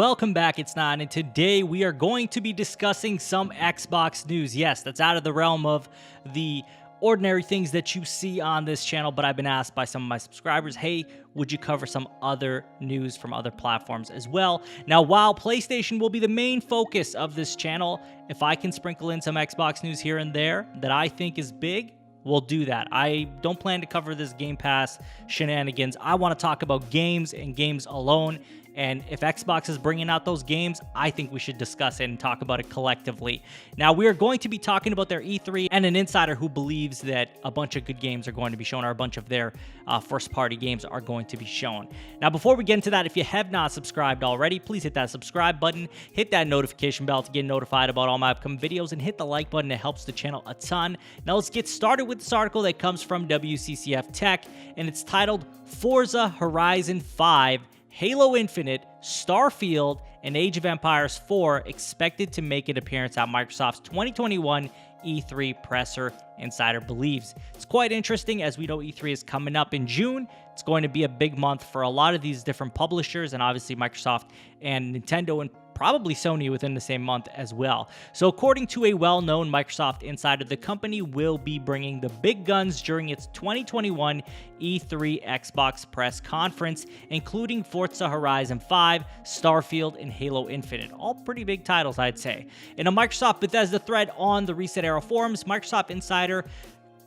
Welcome back, it's Nine, and today we are going to be discussing some Xbox news. Yes, that's out of the realm of the ordinary things that you see on this channel, but I've been asked by some of my subscribers, hey, would you cover some other news from other platforms as well? Now, while PlayStation will be the main focus of this channel, if I can sprinkle in some Xbox news here and there that I think is big, we'll do that. I don't plan to cover this Game Pass shenanigans. I want to talk about games and games alone. And if Xbox is bringing out those games, I think we should discuss it and talk about it collectively. Now, we are going to be talking about their E3 and an insider who believes that a bunch of good games are going to be shown, or a bunch of their first-party games are going to be shown. Now, before we get into that, if you have not subscribed already, please hit that subscribe button, hit that notification bell to get notified about all my upcoming videos, and hit the like button. It helps the channel a ton. Now, let's get started with this article that comes from WCCF Tech, and it's titled Forza Horizon 5, Halo Infinite, Starfield, and Age of Empires 4 expected to make an appearance at Microsoft's 2021 E3 presser, insider believes. It's quite interesting, as we know E3 is coming up in June. It's going to be a big month for a lot of these different publishers, and obviously Microsoft and Nintendo and probably Sony within the same month as well. So according to a well-known Microsoft insider, the company will be bringing the big guns during its 2021 E3 Xbox press conference, including Forza Horizon 5, Starfield, and Halo Infinite. All pretty big titles, I'd say. In a Microsoft Bethesda thread on the Reset Era forums, Microsoft insider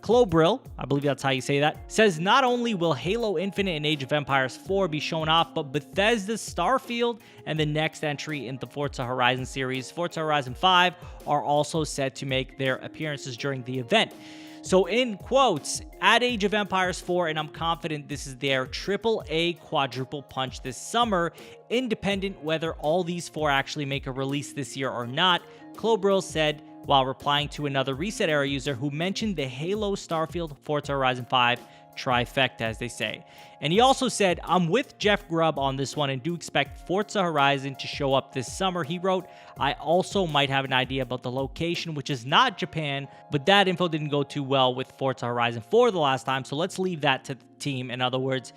Clobrill, I believe that's how you say that, says not only will Halo Infinite and Age of Empires 4 be shown off, but Bethesda's Starfield and the next entry in the Forza Horizon series, Forza Horizon 5, are also set to make their appearances during the event. So in quotes, at Age of Empires 4, and I'm confident this is their AAA quadruple punch this summer, independent whether all these four actually make a release this year or not, Clobrill said, while replying to another Reset Era user who mentioned the Halo, Starfield, Forza Horizon 5 trifecta, as they say. And he also said, I'm with Jeff Grubb on this one and do expect Forza Horizon to show up this summer. He wrote, I also might have an idea about the location, which is not Japan, but that info didn't go too well with Forza Horizon 4 the last time, so let's leave that to the team. In other words,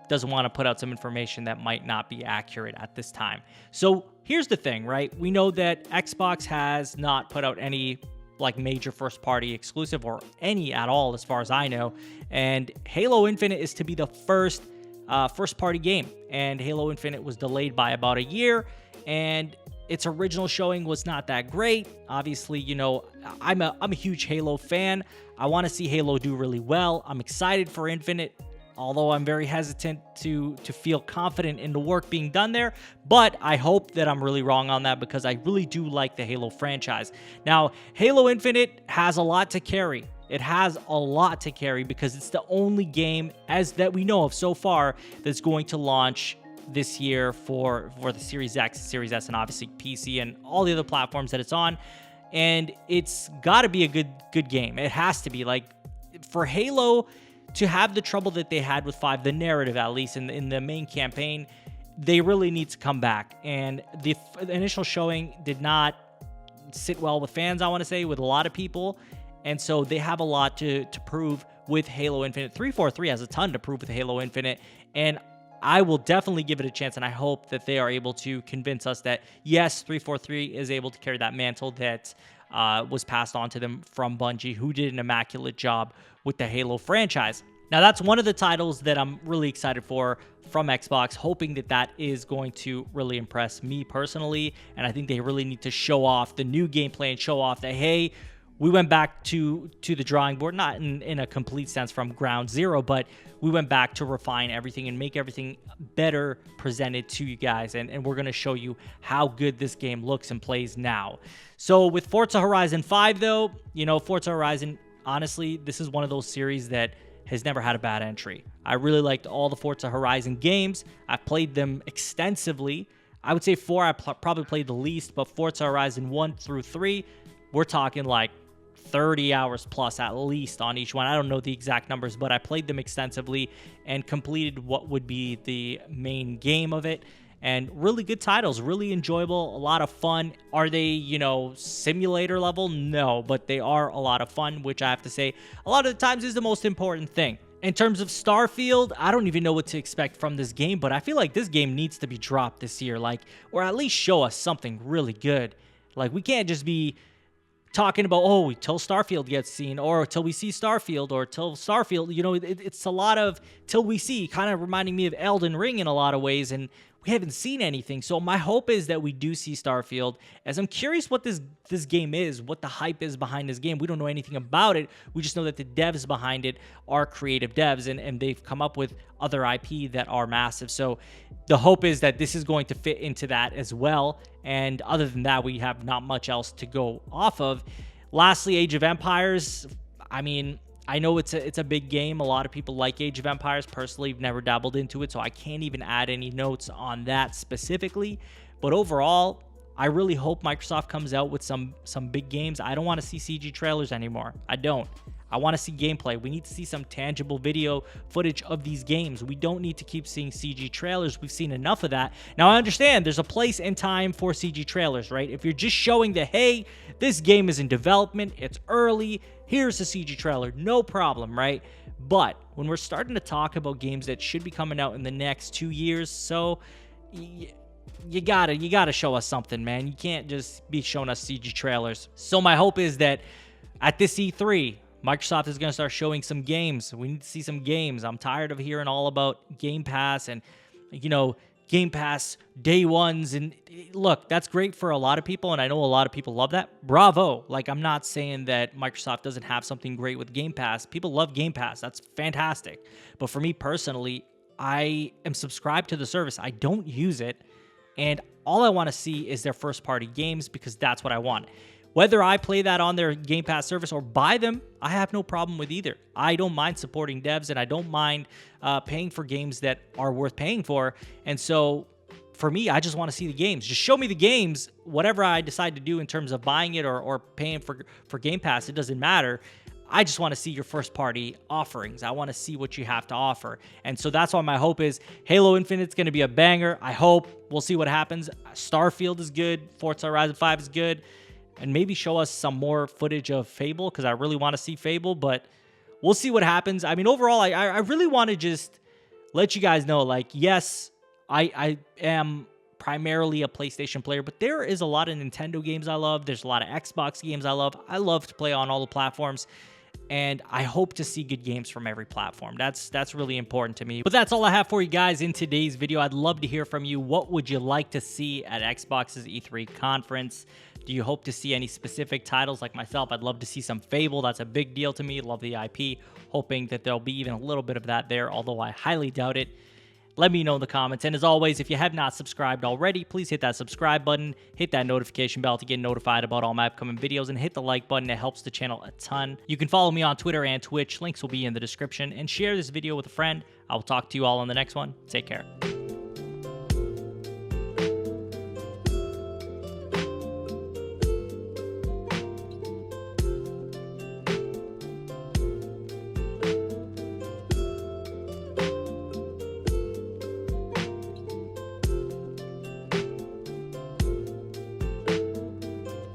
doesn't want to put out some information that might not be accurate at this time. So here's the thing, right? We know that Xbox has not put out any like major first-party exclusive or any at all as far as I know, and Halo Infinite is to be the first-party game, and Halo Infinite was delayed by about a year, and its original showing was not that great. Obviously, you know, I'm a huge Halo fan. I want to see Halo do really well. I'm excited for Infinite, although I'm very hesitant to feel confident in the work being done there. But I hope that I'm really wrong on that, because I really do like the Halo franchise. Now, Halo Infinite has a lot to carry. It has a lot to carry because it's the only game, as that we know of so far, that's going to launch this year for the Series X, Series S, and obviously PC and all the other platforms that it's on. And it's got to be a good game. It has to be. Like, for Halo to have the trouble that they had with 5, the narrative at least in the main campaign, they really need to come back. And the initial showing did not sit well with fans, I want to say, with a lot of people. And so they have a lot to prove with Halo Infinite. 343 has a ton to prove with Halo Infinite, and I will definitely give it a chance, and I hope that they are able to convince us that, yes, 343 is able to carry that mantle that was passed on to them from Bungie, who did an immaculate job with the Halo franchise. Now, that's one of the titles that I'm really excited for from Xbox, hoping that that is going to really impress me personally, and I think they really need to show off the new gameplay and show off that, hey, we went back to the drawing board, not in a complete sense from ground zero, but we went back to refine everything and make everything better presented to you guys. And we're going to show you how good this game looks and plays now. So with Forza Horizon 5, though, you know, Forza Horizon, honestly, this is one of those series that has never had a bad entry. I really liked all the Forza Horizon games. I've played them extensively. I would say 4 I probably played the least, but Forza Horizon 1 through 3, we're talking like 30 hours plus at least on each one. I don't know the exact numbers, but I played them extensively and completed what would be the main game of it. And really good titles, really enjoyable, a lot of fun. Are they, you know, simulator level? No, but they are a lot of fun, which I have to say a lot of the times is the most important thing. In terms of Starfield, I don't even know what to expect from this game, but I feel like this game needs to be dropped this year, like, or at least show us something really good. Like, we can't just be talking about, oh, till Starfield gets seen, or till we see Starfield, or till Starfield, you know, it's a lot of till we see, kind of reminding me of Elden Ring in a lot of ways, and we haven't seen anything. So my hope is that we do see Starfield, as I'm curious what this game is, what the hype is behind this game. We don't know anything about it. We just know that the devs behind it are creative devs, and they've come up with other IP that are massive. So the hope is that this is going to fit into that as well. And other than that, we have not much else to go off of. Lastly, Age of Empires. I mean, I know it's a big game. A lot of people like Age of Empires. Personally, I've never dabbled into it, so I can't even add any notes on that specifically. But overall, I really hope Microsoft comes out with some big games. I don't want to see CG trailers anymore. I don't. I want to see gameplay. We need to see some tangible video footage of these games. We don't need to keep seeing CG trailers. We've seen enough of that. Now, I understand there's a place and time for CG trailers, right? If you're just showing that, hey, this game is in development, it's early, here's a CG trailer, no problem, right? But when we're starting to talk about games that should be coming out in the next 2 years, so you gotta show us something, man. You can't just be showing us CG trailers. So my hope is that at this E3, Microsoft is going to start showing some games. We need to see some games. I'm tired of hearing all about Game Pass and, you know, Game Pass day ones. And look, that's great for a lot of people, and I know a lot of people love that. Bravo. Like, I'm not saying that Microsoft doesn't have something great with Game Pass. People love Game Pass. That's fantastic. But for me personally, I am subscribed to the service. I don't use it, and all I want to see is their first-party games, because that's what I want. Whether I play that on their Game Pass service or buy them, I have no problem with either. I don't mind supporting devs, and I don't mind paying for games that are worth paying for. And so for me, I just want to see the games. Just show me the games. Whatever I decide to do in terms of buying it or paying for Game Pass, it doesn't matter. I just want to see your first-party offerings. I want to see what you have to offer. And so that's why my hope is Halo Infinite's going to be a banger. I hope. We'll see what happens. Starfield is good. Forza Horizon 5 is good. And maybe show us some more footage of Fable, because I really want to see Fable, but we'll see what happens. I mean, overall, I really want to just let you guys know, like, yes, I am primarily a PlayStation player, but there is a lot of Nintendo games I love. There's a lot of Xbox games I love. I love to play on all the platforms, and I hope to see good games from every platform. That's really important to me. But that's all I have for you guys in today's video. I'd love to hear from you. What would you like to see at Xbox's E3 conference? Do you hope to see any specific titles like myself? I'd love to see some Fable. That's a big deal to me. Love the IP. Hoping that there'll be even a little bit of that there, although I highly doubt it. Let me know in the comments. And as always, if you have not subscribed already, please hit that subscribe button, hit that notification bell to get notified about all my upcoming videos, and hit the like button. It helps the channel a ton. You can follow me on Twitter and Twitch. Links will be in the description. And share this video with a friend. I will talk to you all on the next one. Take care.